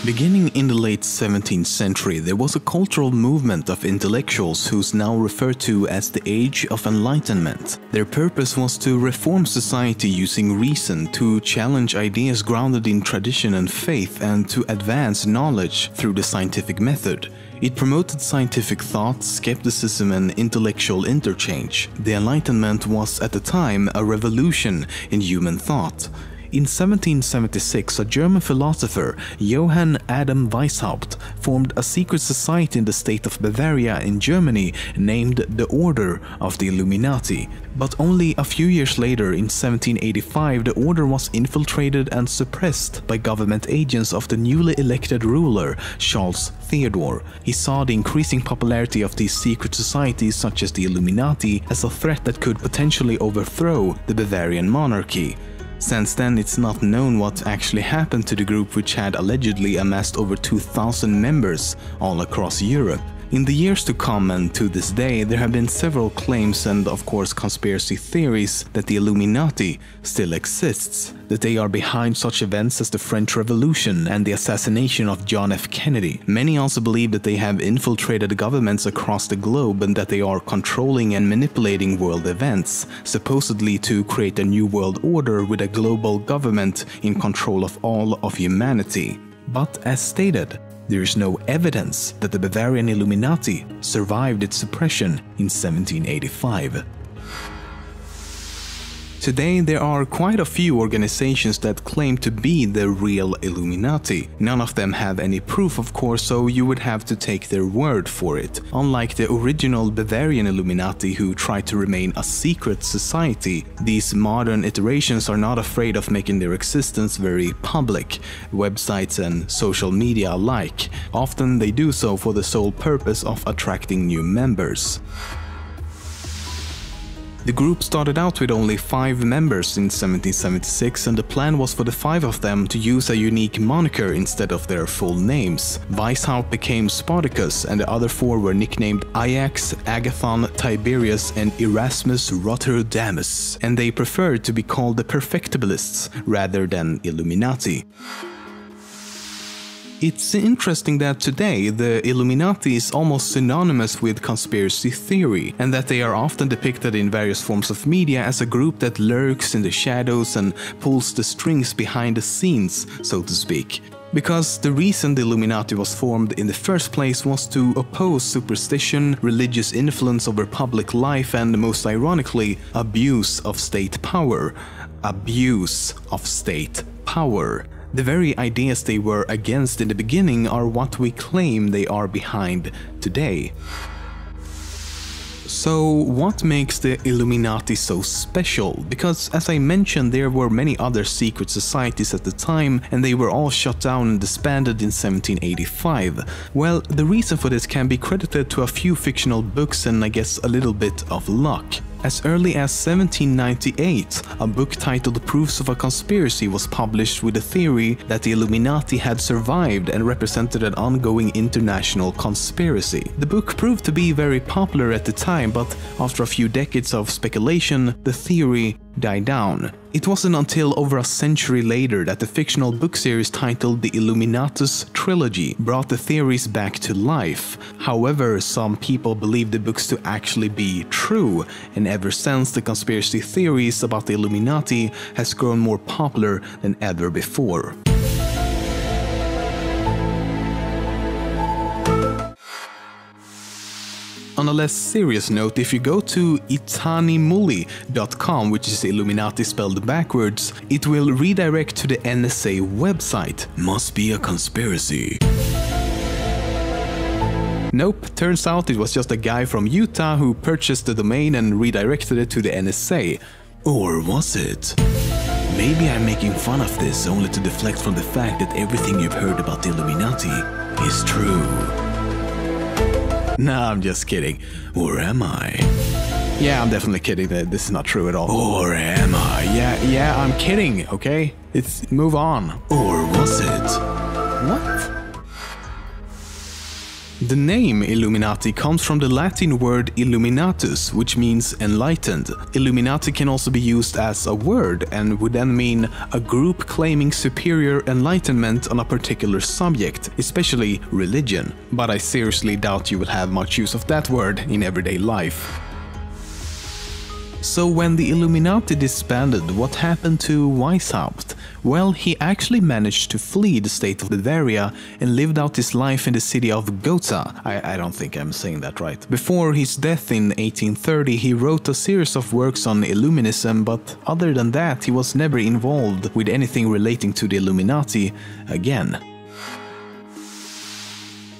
Beginning in the late 17th century, there was a cultural movement of intellectuals who's now referred to as the Age of Enlightenment. Their purpose was to reform society using reason, to challenge ideas grounded in tradition and faith, and to advance knowledge through the scientific method. It promoted scientific thought, skepticism, and intellectual interchange. The Enlightenment was at the time a revolution in human thought. In 1776, a German philosopher, Johann Adam Weishaupt, formed a secret society in the state of Bavaria in Germany named the Order of the Illuminati. But only a few years later, in 1785, the order was infiltrated and suppressed by government agents of the newly elected ruler, Charles Theodore. He saw the increasing popularity of these secret societies such as the Illuminati as a threat that could potentially overthrow the Bavarian monarchy. Since then, it's not known what actually happened to the group, which had allegedly amassed over 2,000 members all across Europe. In the years to come and to this day, there have been several claims and of course conspiracy theories that the Illuminati still exists, that they are behind such events as the French Revolution and the assassination of John F. Kennedy. Many also believe that they have infiltrated governments across the globe and that they are controlling and manipulating world events, supposedly to create a new world order with a global government in control of all of humanity. But as stated, there is no evidence that the Bavarian Illuminati survived its suppression in 1785. Today, there are quite a few organizations that claim to be the real Illuminati. None of them have any proof, of course, so you would have to take their word for it. Unlike the original Bavarian Illuminati, who tried to remain a secret society, these modern iterations are not afraid of making their existence very public, websites and social media alike. Often they do so for the sole purpose of attracting new members. The group started out with only 5 members in 1776, and the plan was for the 5 of them to use a unique moniker instead of their full names. Weishaupt became Spartacus, and the other 4 were nicknamed Ajax, Agathon, Tiberius, and Erasmus Rotterdamus, and they preferred to be called the Perfectibilists rather than Illuminati. It's interesting that today the Illuminati is almost synonymous with conspiracy theory, and that they are often depicted in various forms of media as a group that lurks in the shadows and pulls the strings behind the scenes, so to speak. Because the reason the Illuminati was formed in the first place was to oppose superstition, religious influence over public life, and most ironically, abuse of state power. Abuse of state power. The very ideas they were against in the beginning are what we claim they are behind today. So what makes the Illuminati so special? Because as I mentioned, there were many other secret societies at the time, and they were all shut down and disbanded in 1785. Well, the reason for this can be credited to a few fictional books and I guess a little bit of luck. As early as 1798, a book titled Proofs of a Conspiracy was published with the theory that the Illuminati had survived and represented an ongoing international conspiracy. The book proved to be very popular at the time, but after a few decades of speculation, the theory died down. It wasn't until over a century later that the fictional book series titled The Illuminatus Trilogy brought the theories back to life. However, some people believe the books to actually be true, and ever since the conspiracy theories about the Illuminati has grown more popular than ever before. On a less serious note, if you go to itanimulli.com, which is Illuminati spelled backwards, it will redirect to the NSA website. Must be a conspiracy. Nope, turns out it was just a guy from Utah who purchased the domain and redirected it to the NSA. Or was it? Maybe I'm making fun of this only to deflect from the fact that everything you've heard about the Illuminati is true. Nah, I'm just kidding. Or am I? Yeah, I'm definitely kidding. This is not true at all. Or am I? Yeah, I'm kidding, okay? Move on. Or was it? What? The name Illuminati comes from the Latin word illuminatus, which means enlightened. Illuminati can also be used as a word and would then mean a group claiming superior enlightenment on a particular subject, especially religion. But I seriously doubt you will have much use of that word in everyday life. So when the Illuminati disbanded, what happened to Weishaupt? Well, he actually managed to flee the state of Bavaria and lived out his life in the city of Gotha. I don't think I'm saying that right. Before his death in 1830, he wrote a series of works on Illuminism, but other than that, he was never involved with anything relating to the Illuminati again.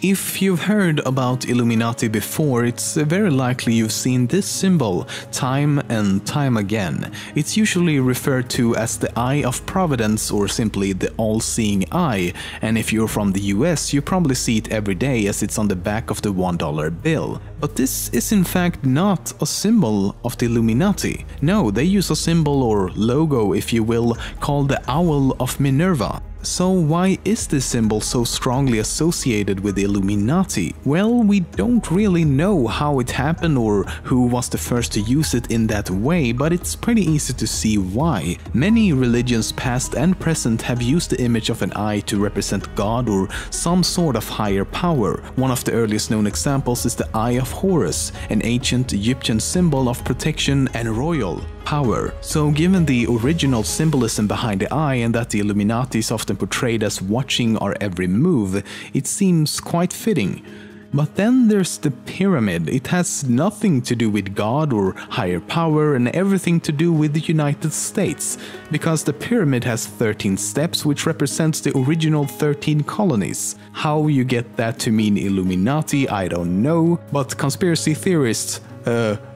If you've heard about Illuminati before, it's very likely you've seen this symbol time and time again. It's usually referred to as the Eye of Providence or simply the All-Seeing Eye, and if you're from the US, you probably see it every day as it's on the back of the $1 bill. But this is in fact not a symbol of the Illuminati. No, they use a symbol or logo, if you will, called the Owl of Minerva. So why is this symbol so strongly associated with the Illuminati? Well, we don't really know how it happened or who was the first to use it in that way, but it's pretty easy to see why. Many religions past and present have used the image of an eye to represent God or some sort of higher power. One of the earliest known examples is the Eye of Horus, an ancient Egyptian symbol of protection and royal power. So given the original symbolism behind the eye and that the Illuminati is often portrayed as watching our every move, it seems quite fitting. But then there's the pyramid. It has nothing to do with God or higher power and everything to do with the United States, because the pyramid has 13 steps which represents the original 13 colonies. How you get that to mean Illuminati, I don't know, but conspiracy theorists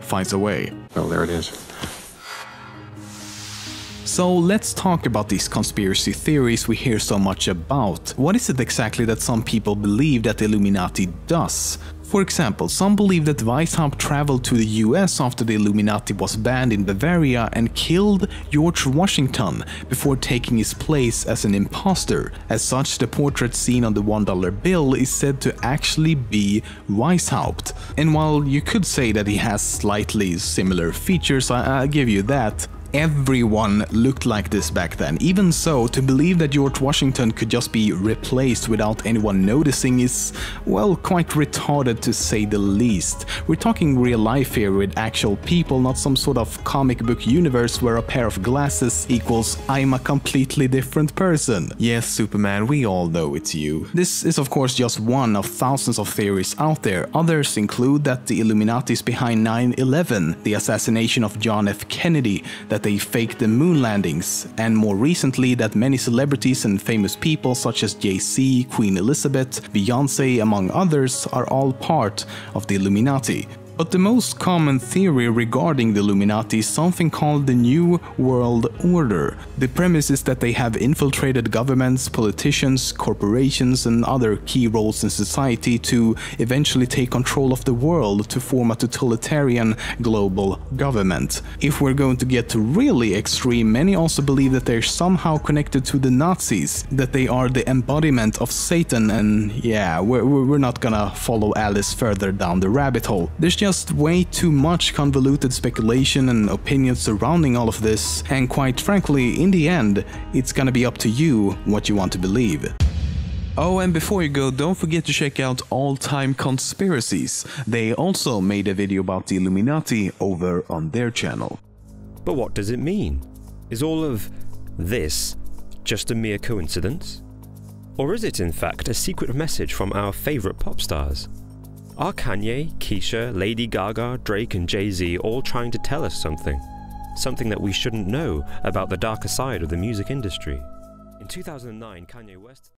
finds a way. Well, there it is. So let's talk about these conspiracy theories we hear so much about. What is it exactly that some people believe that the Illuminati does? For example, some believe that Weishaupt traveled to the US after the Illuminati was banned in Bavaria and killed George Washington before taking his place as an imposter. As such, the portrait seen on the $1 bill is said to actually be Weishaupt. And while you could say that he has slightly similar features, I'll give you that. Everyone looked like this back then. Even so, to believe that George Washington could just be replaced without anyone noticing is, well, quite retarded to say the least. We're talking real life here with actual people, not some sort of comic book universe where a pair of glasses equals I'm a completely different person. Yes, Superman, we all know it's you. This is of course just one of thousands of theories out there. Others include that the Illuminati is behind 9/11, the assassination of John F. Kennedy, that they faked the moon landings, and more recently that many celebrities and famous people such as Jay-Z, Queen Elizabeth, Beyoncé among others are all part of the Illuminati. But the most common theory regarding the Illuminati is something called the New World Order. The premise is that they have infiltrated governments, politicians, corporations and other key roles in society to eventually take control of the world to form a totalitarian global government. If we're going to get really extreme, many also believe that they're somehow connected to the Nazis, that they are the embodiment of Satan, and yeah, we're not gonna follow Alice further down the rabbit hole. There's just way too much convoluted speculation and opinions surrounding all of this, and quite frankly, in the end, it's gonna be up to you what you want to believe. Oh, and before you go, don't forget to check out All Time Conspiracies. They also made a video about the Illuminati over on their channel. But what does it mean? Is all of this just a mere coincidence? Or is it in fact a secret message from our favourite pop stars? Are Kanye, Keisha, Lady Gaga, Drake and Jay-Z all trying to tell us something? Something that we shouldn't know about the darker side of the music industry? In 2009, Kanye West